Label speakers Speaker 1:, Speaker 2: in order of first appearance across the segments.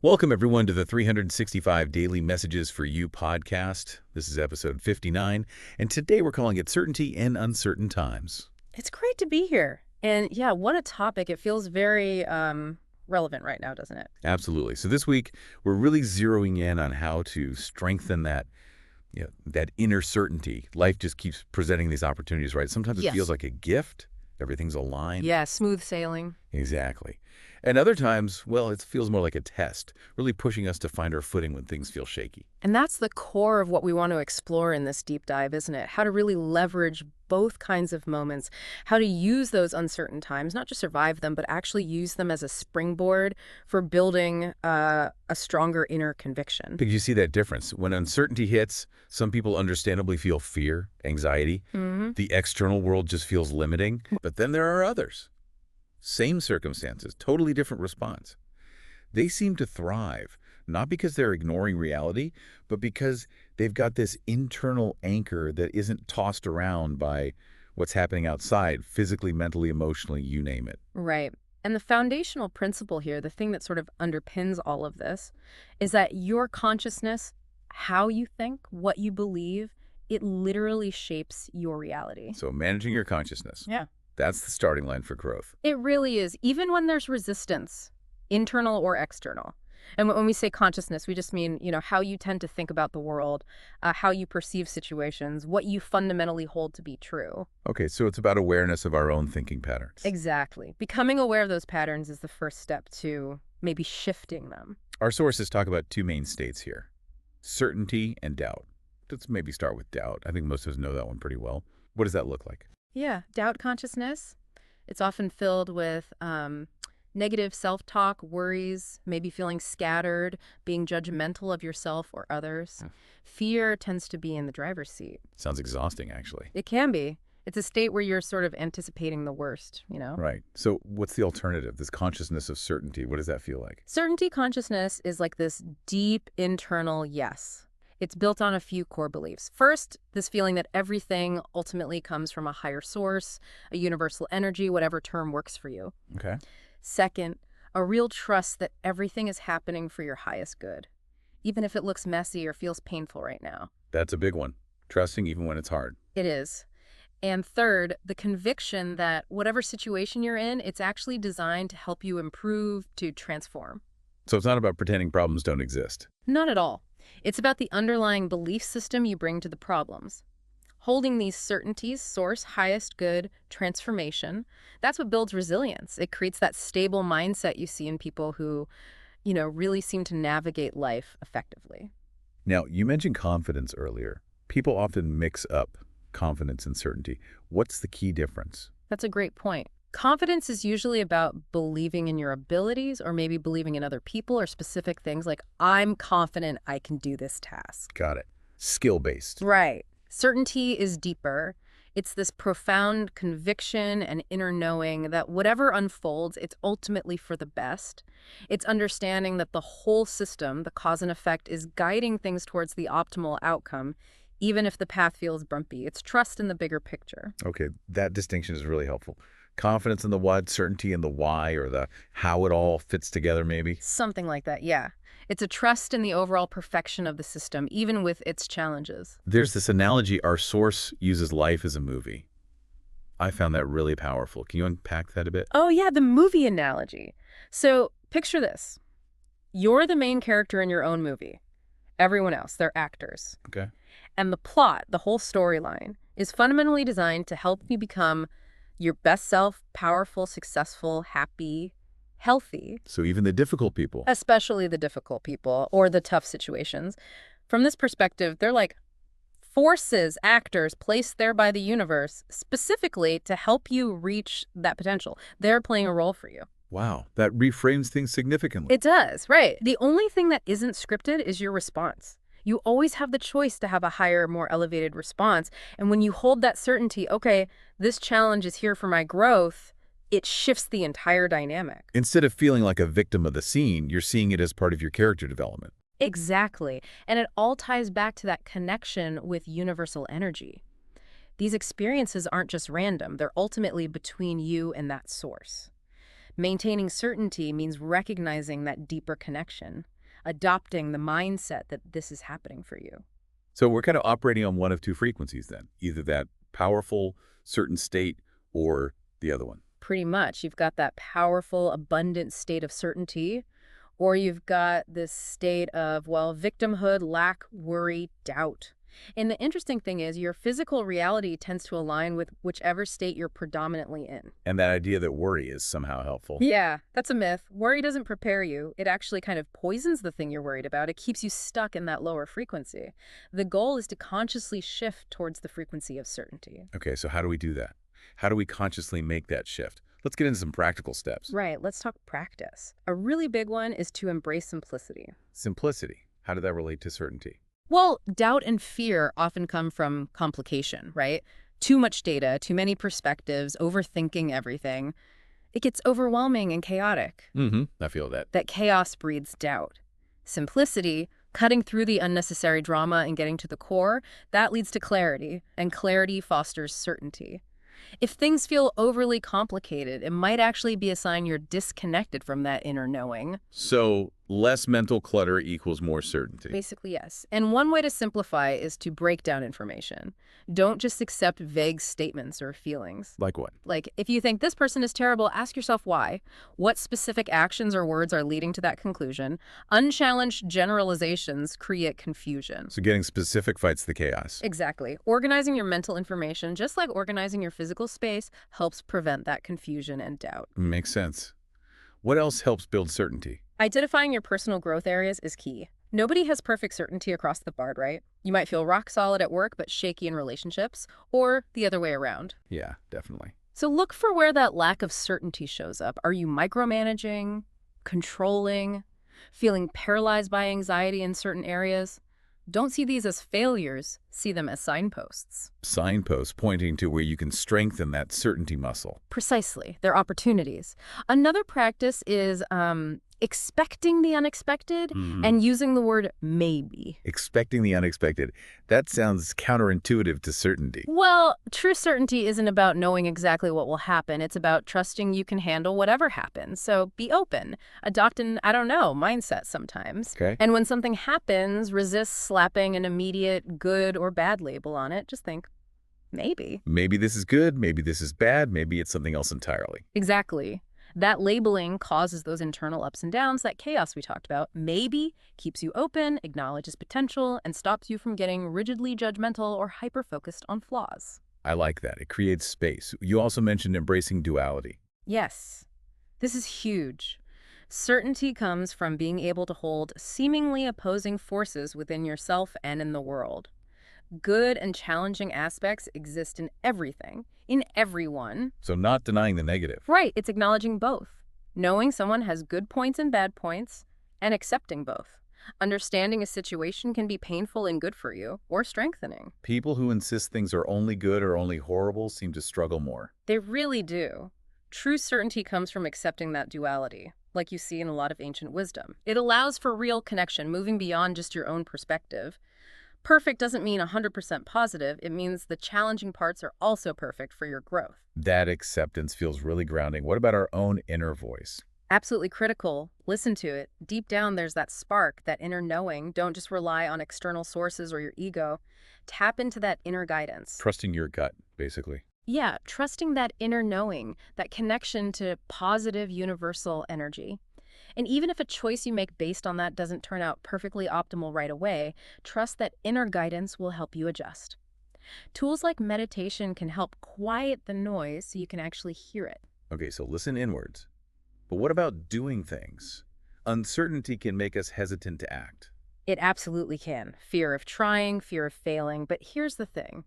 Speaker 1: Welcome, everyone, to the 365 Daily Messages for You podcast. This is episode 59, and today we're calling it Certainty in Uncertain Times.
Speaker 2: It's great to be here. And yeah, what a topic. It feels very relevant right now, doesn't it?
Speaker 1: Absolutely. So this week, we're really zeroing in on how to strengthen that inner certainty. Life just keeps presenting these opportunities, right? Sometimes it feels
Speaker 2: Yes.
Speaker 1: like a gift. Everything's aligned.
Speaker 2: Yeah, smooth sailing.
Speaker 1: Exactly. And other times, well, it feels more like a test, really pushing us to find our footing when things feel shaky.
Speaker 2: And that's the core of what we want to explore in this deep dive, isn't it? How to really leverage both kinds of moments, how to use those uncertain times, not just survive them, but actually use them as a springboard for building a stronger inner conviction.
Speaker 1: Because you see that difference. When uncertainty hits, some people understandably feel fear, anxiety. The external world just feels limiting. But then there are others. Same circumstances, totally different response. They seem to thrive, not because they're ignoring reality, but because they've got this internal anchor that isn't tossed around by what's happening outside, physically, mentally, emotionally, you name it.
Speaker 2: Right. And the foundational principle here, the thing that sort of underpins all of this, is that your consciousness, how you think, what you believe, it literally shapes your reality.
Speaker 1: So managing your consciousness,
Speaker 2: Yeah.
Speaker 1: that's the starting line for growth.
Speaker 2: It really is, even when there's resistance, internal or external. And when we say consciousness, we just mean, how you tend to think about the world, how you perceive situations, what you fundamentally hold to be true.
Speaker 1: Okay, so it's about awareness of our own thinking patterns.
Speaker 2: Exactly. Becoming aware of those patterns is the first step to maybe shifting them.
Speaker 1: Our sources talk about two main states here, certainty and doubt. Let's maybe start with doubt. I think most of us know that one pretty well. What does that look like?
Speaker 2: Yeah, doubt consciousness. It's often filled with negative self-talk, worries, maybe feeling scattered, being judgmental of yourself or others. Fear tends to be in the driver's seat.
Speaker 1: Sounds exhausting, actually.
Speaker 2: It can be. It's a state where you're sort of anticipating the worst.
Speaker 1: Right. So what's the alternative, this consciousness of certainty? What does that feel like?
Speaker 2: Certainty consciousness is like this deep internal yes. It's built on a few core beliefs. First, this feeling that everything ultimately comes from a higher source, a universal energy, whatever term works for you.
Speaker 1: Okay.
Speaker 2: Second, a real trust that everything is happening for your highest good, even if it looks messy or feels painful right now.
Speaker 1: That's a big one. Trusting even when it's hard.
Speaker 2: It is. And third, the conviction that whatever situation you're in, it's actually designed to help you improve, to transform.
Speaker 1: So it's not about pretending problems don't exist.
Speaker 2: Not at all. It's about the underlying belief system you bring to the problems. Holding these certainties, source, highest good, transformation, that's what builds resilience. It creates that stable mindset you see in people who, really seem to navigate life effectively.
Speaker 1: Now, you mentioned confidence earlier. People often mix up confidence and certainty. What's the key difference?
Speaker 2: That's a great point. Confidence is usually about believing in your abilities or maybe believing in other people or specific things like, I'm confident I can do this task.
Speaker 1: Got it. Skill-based.
Speaker 2: Right. Certainty is deeper. It's this profound conviction and inner knowing that whatever unfolds, it's ultimately for the best. It's understanding that the whole system, the cause and effect, is guiding things towards the optimal outcome, even if the path feels bumpy. It's trust in the bigger picture.
Speaker 1: Okay, that distinction is really helpful. Confidence in the what, certainty in the why, or the how it all fits together, maybe?
Speaker 2: Something like that, yeah. It's a trust in the overall perfection of the system, even with its challenges.
Speaker 1: There's this analogy, our source uses life as a movie. I found that really powerful. Can you unpack that a bit?
Speaker 2: Oh, yeah, the movie analogy. So picture this. You're the main character in your own movie. Everyone else, they're actors.
Speaker 1: Okay.
Speaker 2: And the plot, the whole storyline, is fundamentally designed to help you become your best self, powerful, successful, happy, healthy.
Speaker 1: So even the difficult people.
Speaker 2: Especially the difficult people or the tough situations. From this perspective, they're like forces, actors placed there by the universe specifically to help you reach that potential. They're playing a role for you.
Speaker 1: Wow, that reframes things significantly.
Speaker 2: It does, right. The only thing that isn't scripted is your response. You always have the choice to have a higher, more elevated response. And when you hold that certainty, okay, this challenge is here for my growth, it shifts the entire dynamic.
Speaker 1: Instead of feeling like a victim of the scene, you're seeing it as part of your character development.
Speaker 2: Exactly. And it all ties back to that connection with universal energy. These experiences aren't just random. They're ultimately between you and that source. Maintaining certainty means recognizing that deeper connection, adopting the mindset that this is happening for you.
Speaker 1: So we're kind of operating on one of two frequencies then, either that powerful, certain state or the other one.
Speaker 2: Pretty much, you've got that powerful, abundant state of certainty, or you've got this state of, well, victimhood, lack, worry, doubt. And the interesting thing is your physical reality tends to align with whichever state you're predominantly in.
Speaker 1: And that idea that worry is somehow helpful.
Speaker 2: Yeah, that's a myth. Worry doesn't prepare you. It actually kind of poisons the thing you're worried about. It keeps you stuck in that lower frequency. The goal is to consciously shift towards the frequency of certainty.
Speaker 1: Okay, so how do we do that? How do we consciously make that shift? Let's get into some practical steps.
Speaker 2: Right, let's talk practice. A really big one is to embrace simplicity.
Speaker 1: Simplicity. How did that relate to certainty?
Speaker 2: Well, doubt and fear often come from complication, right? Too much data, too many perspectives, overthinking everything. It gets overwhelming and chaotic.
Speaker 1: I feel that.
Speaker 2: That chaos breeds doubt. Simplicity, cutting through the unnecessary drama and getting to the core, that leads to clarity, and clarity fosters certainty. If things feel overly complicated, it might actually be a sign you're disconnected from that inner knowing.
Speaker 1: So less mental clutter equals more certainty.
Speaker 2: Basically, yes. And one way to simplify is to break down information. Don't just accept vague statements or feelings.
Speaker 1: Like what?
Speaker 2: Like, if you think this person is terrible, ask yourself why. What specific actions or words are leading to that conclusion? Unchallenged generalizations create confusion.
Speaker 1: So getting specific fights the chaos.
Speaker 2: Exactly. Organizing your mental information, just like organizing your physical space, helps prevent that confusion and doubt.
Speaker 1: Makes sense. What else helps build certainty?
Speaker 2: Identifying your personal growth areas is key. Nobody has perfect certainty across the board, right? You might feel rock solid at work but shaky in relationships, or the other way around.
Speaker 1: Yeah, definitely.
Speaker 2: So look for where that lack of certainty shows up. Are you micromanaging, controlling, feeling paralyzed by anxiety in certain areas? Don't see these as failures, see them as signposts.
Speaker 1: Signposts pointing to where you can strengthen that certainty muscle.
Speaker 2: Precisely. They're opportunities. Another practice is expecting the unexpected and using the word maybe.
Speaker 1: Expecting the unexpected. That sounds counterintuitive to certainty.
Speaker 2: Well, true certainty isn't about knowing exactly what will happen. It's about trusting you can handle whatever happens. So be open. Adopt an, I don't know, mindset sometimes.
Speaker 1: Okay.
Speaker 2: And when something happens, resist slapping an immediate good or bad label on it. Just think, maybe.
Speaker 1: Maybe this is good, maybe this is bad, maybe it's something else entirely.
Speaker 2: Exactly. That labeling causes those internal ups and downs, that chaos we talked about. Maybe keeps you open, acknowledges potential, and stops you from getting rigidly judgmental or hyper-focused on flaws.
Speaker 1: I like that. It creates space. You also mentioned embracing duality.
Speaker 2: Yes, this is huge. Certainty comes from being able to hold seemingly opposing forces within yourself and in the world. Good and challenging aspects exist in everything, in everyone.
Speaker 1: So not denying the negative.
Speaker 2: Right, it's acknowledging both. Knowing someone has good points and bad points, and accepting both. Understanding a situation can be painful and good for you, or strengthening.
Speaker 1: People who insist things are only good or only horrible seem to struggle more.
Speaker 2: They really do. True certainty comes from accepting that duality, like you see in a lot of ancient wisdom. It allows for real connection, moving beyond just your own perspective. Perfect doesn't mean 100% positive. It means the challenging parts are also perfect for your growth.
Speaker 1: That acceptance feels really grounding. What about our own inner voice?
Speaker 2: Absolutely critical. Listen to it. Deep down, there's that spark, that inner knowing. Don't just rely on external sources or your ego. Tap into that inner guidance.
Speaker 1: Trusting your gut, basically.
Speaker 2: Yeah, trusting that inner knowing, that connection to positive universal energy. And even if a choice you make based on that doesn't turn out perfectly optimal right away, trust that inner guidance will help you adjust. Tools like meditation can help quiet the noise so you can actually hear it.
Speaker 1: Okay, so listen inwards. But what about doing things? Uncertainty can make us hesitant to act.
Speaker 2: It absolutely can. Fear of trying, fear of failing. But here's the thing.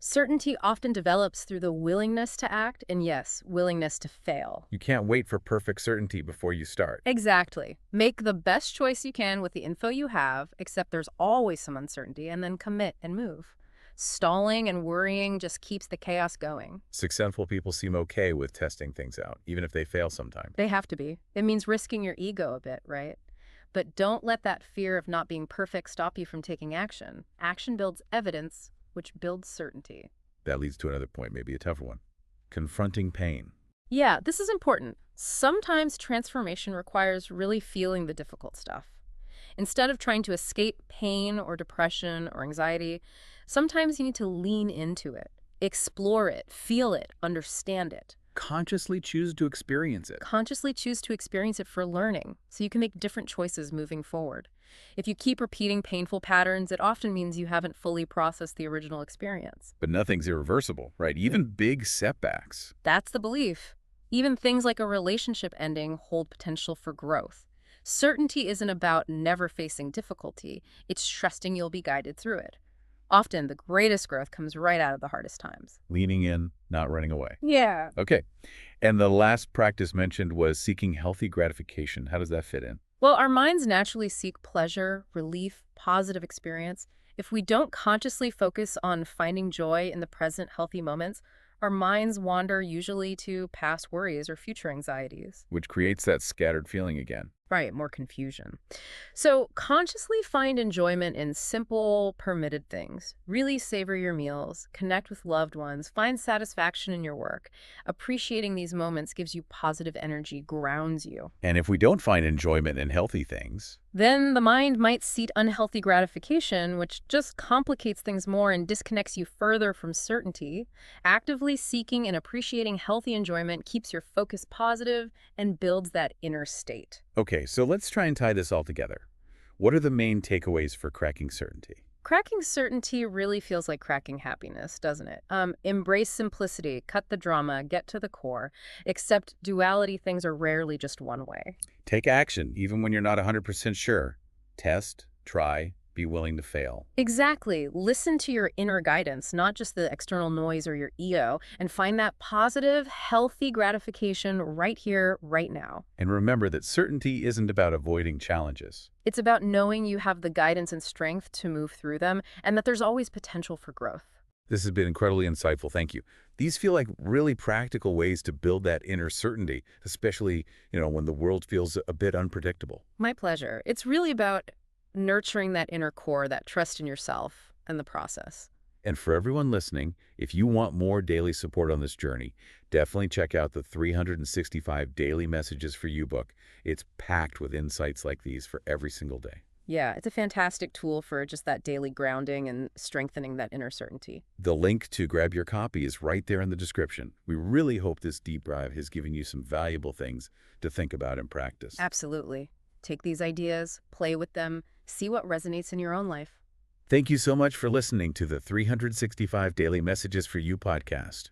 Speaker 2: Certainty often develops through the willingness to act and, yes, willingness to fail.
Speaker 1: You can't wait for perfect certainty before you start.
Speaker 2: Exactly. Make the best choice you can with the info you have, except there's always some uncertainty, and then commit and move. Stalling and worrying just keeps the chaos going.
Speaker 1: Successful people seem okay with testing things out, even if they fail sometime.
Speaker 2: They have to be. It means risking your ego a bit, right? But don't let that fear of not being perfect stop you from taking action. Action builds evidence, which builds certainty.
Speaker 1: That leads to another point, maybe a tougher one. Confronting pain.
Speaker 2: Yeah, this is important. Sometimes transformation requires really feeling the difficult stuff. Instead of trying to escape pain or depression or anxiety, sometimes you need to lean into it, explore it, feel it, understand it.
Speaker 1: Consciously choose to experience it.
Speaker 2: Consciously choose to experience it for learning so you can make different choices moving forward. If you keep repeating painful patterns, it often means you haven't fully processed the original experience.
Speaker 1: But nothing's irreversible, right? Even big setbacks.
Speaker 2: That's the belief. Even things like a relationship ending hold potential for growth. Certainty isn't about never facing difficulty, it's trusting you'll be guided through it. Often, the greatest growth comes right out of the hardest times.
Speaker 1: Leaning in, not running away.
Speaker 2: Yeah.
Speaker 1: Okay. And the last practice mentioned was seeking healthy gratification. How does that fit in?
Speaker 2: Well, our minds naturally seek pleasure, relief, positive experience. If we don't consciously focus on finding joy in the present healthy moments, our minds wander usually to past worries or future anxieties.
Speaker 1: Which creates that scattered feeling again.
Speaker 2: Right, more confusion. So consciously find enjoyment in simple, permitted things. Really savor your meals, connect with loved ones, find satisfaction in your work. Appreciating these moments gives you positive energy, grounds you.
Speaker 1: And if we don't find enjoyment in healthy things,
Speaker 2: Then the mind might seek unhealthy gratification, which just complicates things more and disconnects you further from certainty. Actively seeking and appreciating healthy enjoyment keeps your focus positive and builds that inner state.
Speaker 1: okay, so let's try and tie this all together. What are the main takeaways for cracking certainty?
Speaker 2: Cracking certainty really feels like cracking happiness, doesn't it? Embrace simplicity, cut the drama, get to the core. Except duality things are rarely just one way.
Speaker 1: Take action, even when you're not 100% sure. Test, try, be willing to fail.
Speaker 2: Exactly. Listen to your inner guidance, not just the external noise or your ego, and find that positive, healthy gratification right here, right now.
Speaker 1: And remember that certainty isn't about avoiding challenges.
Speaker 2: It's about knowing you have the guidance and strength to move through them, and that there's always potential for growth.
Speaker 1: This has been incredibly insightful. Thank you. These feel like really practical ways to build that inner certainty, especially, when the world feels a bit unpredictable.
Speaker 2: My pleasure. It's really about nurturing that inner core, that trust in yourself and the process.
Speaker 1: And for everyone listening, if you want more daily support on this journey, definitely check out the 365 Daily Messages for You book. It's packed with insights like these for every single day.
Speaker 2: Yeah, it's a fantastic tool for just that daily grounding and strengthening that inner certainty.
Speaker 1: The link to grab your copy is right there in the description. We really hope this deep dive has given you some valuable things to think about and practice.
Speaker 2: Absolutely. Take these ideas, play with them, see what resonates in your own life.
Speaker 1: Thank you so much for listening to the 365 Daily Messages for You podcast.